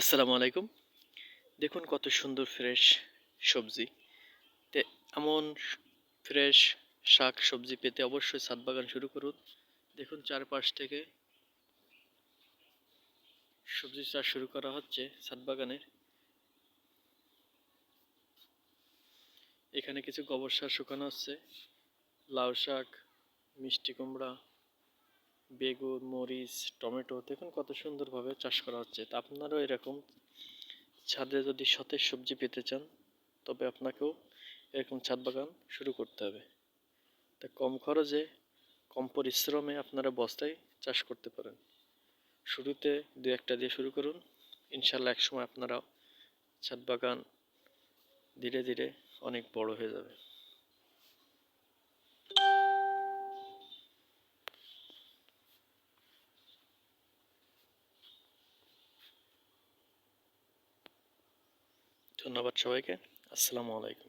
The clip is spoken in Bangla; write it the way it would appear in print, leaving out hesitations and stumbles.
আসসালামু আলাইকুম। দেখুন কত সুন্দর ফ্রেশ সবজি। তে এমন ফ্রেশ শাক সবজি পেতে অবশ্যই ছাদ বাগান শুরু করুন। দেখুন চারপাশ থেকে সবজি চাষ শুরু করা হচ্ছে ছাদ বাগানের। এখানে কিছু গোবর সার শুকানো হচ্ছে, লাউ শাক, মিষ্টি কুমড়া, বেগুন, মরিচ, টমেটো দেখুন কত সুন্দরভাবে চাষ করা হচ্ছে। তা আপনারাও এরকম ছাদে যদি সতেজ সবজি পেতে চান তবে আপনাকেও এরকম ছাদ বাগান শুরু করতে হবে। তা কম খরচে কম পরিশ্রমে আপনারা বস্তায় চাষ করতে পারেন। শুরুতে দু একটা দিয়ে শুরু করুন, ইনশাল্লাহ একসময় আপনারাও ছাদ বাগান ধীরে ধীরে অনেক বড় হয়ে যাবে। ধন্যবাদ সবাইকে। আসসালামু আলাইকুম।